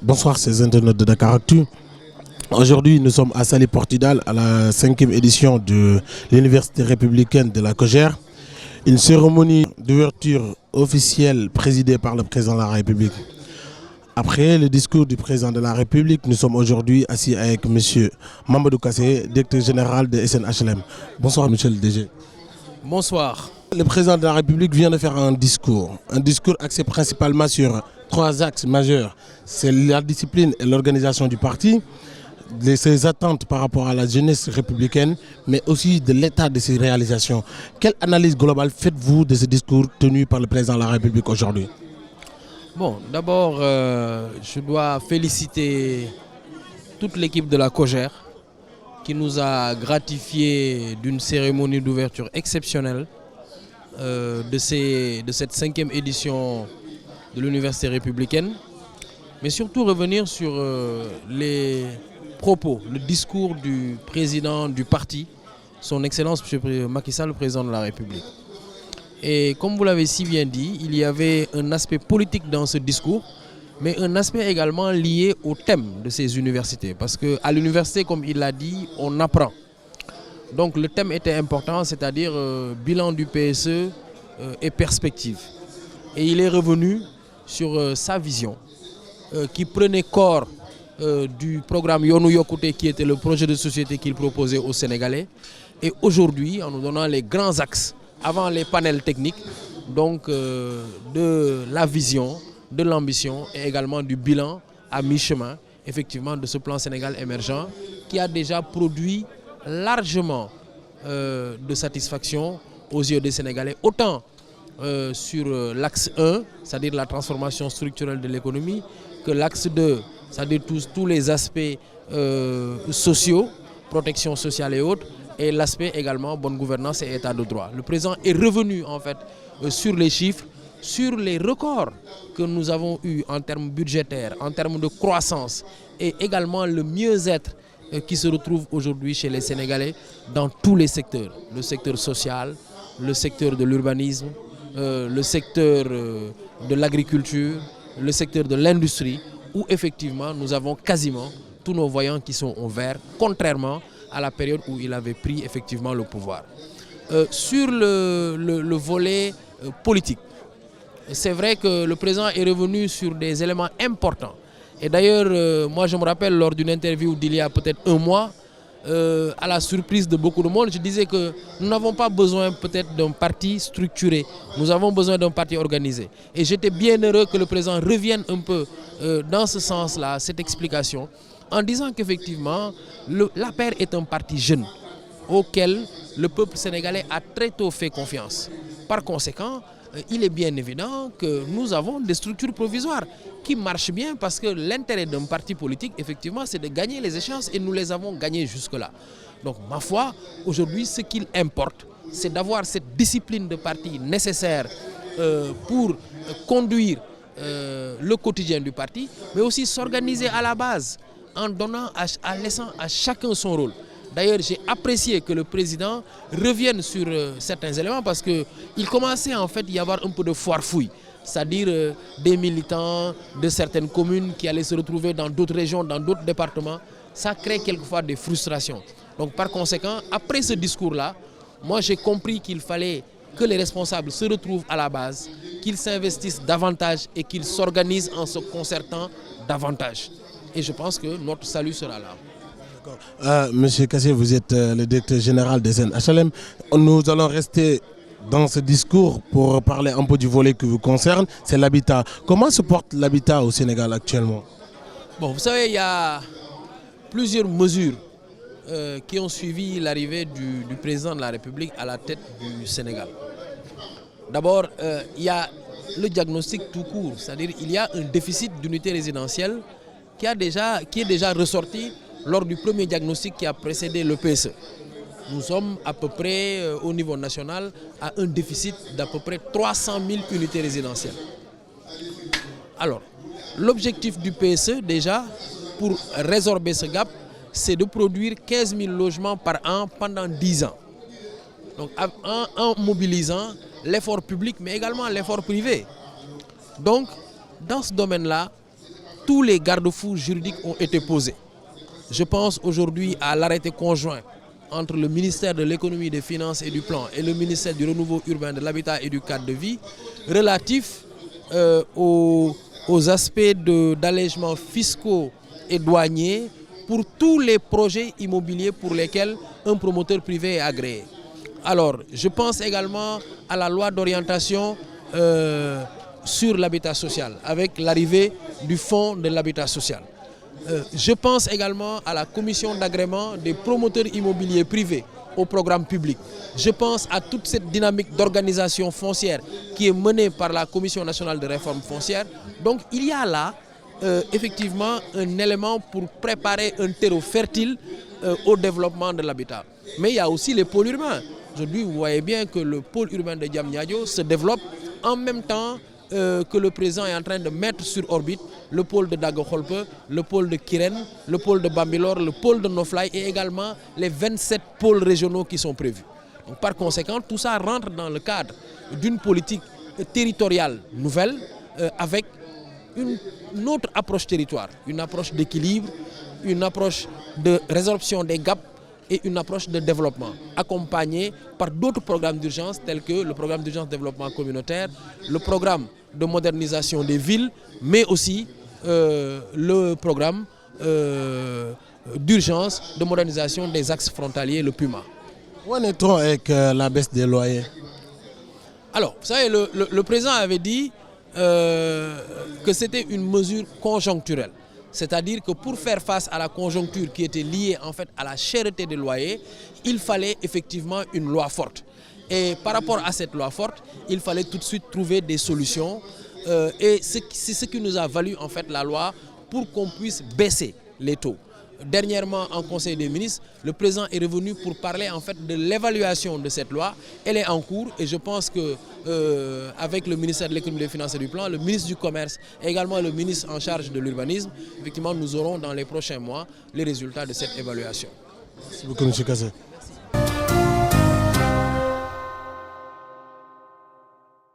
Bonsoir, ces internautes de Dakaractu. Aujourd'hui, nous sommes à Saly Portudal à la 5e édition de l'Université républicaine de la Cogère. Une cérémonie d'ouverture officielle présidée par le président de la République. Après le discours du président de la République, nous sommes aujourd'hui assis avec M. Mamadou Kassé, directeur général de SNHLM. Bonsoir, monsieur le DG. Bonsoir. Le président de la République vient de faire un discours axé principalement sur 3 axes majeurs. C'est la discipline et l'organisation du parti, ses attentes par rapport à la jeunesse républicaine, mais aussi de l'état de ses réalisations. Quelle analyse globale faites-vous de ce discours tenu par le président de la République aujourd'hui? Bon, d'abord, je dois féliciter toute l'équipe de la Cogère qui nous a gratifié d'une cérémonie d'ouverture exceptionnelle de cette 5e édition de l'Université républicaine, mais surtout revenir sur les propos, le discours du président du parti, son Excellence M. Macky Sall, le président de la République. Et comme vous l'avez si bien dit, il y avait un aspect politique dans ce discours, mais un aspect également lié au thème de ces universités. Parce qu'à l'université, comme il l'a dit, on apprend. Donc le thème était important, c'est-à-dire bilan du PSE et perspective. Et il est revenu sur sa vision qui prenait corps du programme Yonou Yokouté, qui était le projet de société qu'il proposait aux Sénégalais. Et aujourd'hui, en nous donnant les grands axes, avant les panels techniques, donc de la vision, de l'ambition et également du bilan à mi-chemin, effectivement, de ce plan Sénégal émergent qui a déjà produit largement de satisfaction aux yeux des Sénégalais, autant sur l'axe 1, c'est-à-dire la transformation structurelle de l'économie, que l'axe 2, c'est-à-dire tous les aspects sociaux, protection sociale et autres, et l'aspect également bonne gouvernance et état de droit. Le président est revenu en fait sur les chiffres, sur les records que nous avons eus en termes budgétaires, en termes de croissance et également le mieux-être qui se retrouve aujourd'hui chez les Sénégalais dans tous les secteurs. Le secteur social, le secteur de l'urbanisme, le secteur de l'agriculture, le secteur de l'industrie, où effectivement nous avons quasiment tous nos voyants qui sont au vert, contrairement à la période où il avait pris effectivement le pouvoir. Sur le volet politique, c'est vrai que le président est revenu sur des éléments importants. Et d'ailleurs, moi je me rappelle lors d'une interview d'il y a peut-être un mois, à la surprise de beaucoup de monde, je disais que nous n'avons pas besoin peut-être d'un parti structuré, nous avons besoin d'un parti organisé. Et j'étais bien heureux que le président revienne un peu dans ce sens-là, cette explication, en disant qu'effectivement, l'APR est un parti jeune auquel le peuple sénégalais a très tôt fait confiance. Par conséquent, il est bien évident que nous avons des structures provisoires qui marchent bien parce que l'intérêt d'un parti politique, effectivement, c'est de gagner les échéances et nous les avons gagnées jusque-là. Donc, ma foi, aujourd'hui, ce qu'il importe, c'est d'avoir cette discipline de parti nécessaire pour conduire le quotidien du parti, mais aussi s'organiser à la base en donnant, en laissant à chacun son rôle. D'ailleurs, j'ai apprécié que le président revienne sur certains éléments parce qu'il commençait en fait à y avoir un peu de foire-fouille. C'est-à-dire des militants de certaines communes qui allaient se retrouver dans d'autres régions, dans d'autres départements. Ça crée quelquefois des frustrations. Donc par conséquent, après ce discours-là, moi j'ai compris qu'il fallait que les responsables se retrouvent à la base, qu'ils s'investissent davantage et qu'ils s'organisent en se concertant davantage. Et je pense que notre salut sera là. Monsieur Kassé, vous êtes le directeur général des SNHLM. Nous allons rester dans ce discours pour parler un peu du volet qui vous concerne, c'est l'habitat. Comment se porte l'habitat au Sénégal actuellement? Bon, vous savez, il y a plusieurs mesures qui ont suivi l'arrivée du président de la République à la tête du Sénégal. D'abord, il y a le diagnostic tout court, c'est-à-dire qu'il y a un déficit d'unités résidentielles qui est déjà ressorti lors du premier diagnostic qui a précédé le PSE. Nous sommes à peu près au niveau national à un déficit d'à peu près 300 000 unités résidentielles. Alors, l'objectif du PSE déjà, pour résorber ce gap, c'est de produire 15 000 logements par an pendant 10 ans. Donc en mobilisant l'effort public mais également l'effort privé. Donc, dans ce domaine-là, tous les garde-fous juridiques ont été posés. Je pense aujourd'hui à l'arrêté conjoint entre le ministère de l'économie, des finances et du plan et le ministère du renouveau urbain, de l'habitat et du cadre de vie relatif aux aspects d'allègements fiscaux et douaniers pour tous les projets immobiliers pour lesquels un promoteur privé est agréé. Alors, je pense également à la loi d'orientation sur l'habitat social, avec l'arrivée du fonds de l'habitat social. Je pense également à la commission d'agrément des promoteurs immobiliers privés au programme public. Je pense à toute cette dynamique d'organisation foncière qui est menée par la Commission nationale de réforme foncière. Donc il y a là effectivement un élément pour préparer un terreau fertile au développement de l'habitat. Mais il y a aussi les pôles urbains. Aujourd'hui, vous voyez bien que le pôle urbain de Diamniadio se développe en même temps que le président est en train de mettre sur orbite le pôle de Dago-Kholpe, le pôle de Kirène, le pôle de Bambilor, le pôle de Noflaye et également les 27 pôles régionaux qui sont prévus. Donc, par conséquent, tout ça rentre dans le cadre d'une politique territoriale nouvelle avec une autre approche territoire, une approche d'équilibre, une approche de résorption des gaps et une approche de développement, accompagnée par d'autres programmes d'urgence tels que le programme d'urgence développement communautaire, le programme de modernisation des villes, mais aussi le programme d'urgence de modernisation des axes frontaliers, le PUMA. Où en est-on avec la baisse des loyers? Alors, vous savez, le président avait dit que c'était une mesure conjoncturelle. C'est-à-dire que pour faire face à la conjoncture qui était liée en fait à la cherté des loyers, il fallait effectivement une loi forte. Et par rapport à cette loi forte, il fallait tout de suite trouver des solutions. Et c'est ce qui nous a valu en fait la loi pour qu'on puisse baisser les taux. Dernièrement, en Conseil des ministres, le président est revenu pour parler en fait de l'évaluation de cette loi. Elle est en cours et je pense que avec le ministère de l'économie, des finances et du plan, le ministre du commerce et également le ministre en charge de l'urbanisme, effectivement, nous aurons dans les prochains mois les résultats de cette évaluation. Merci beaucoup, M. Kassé.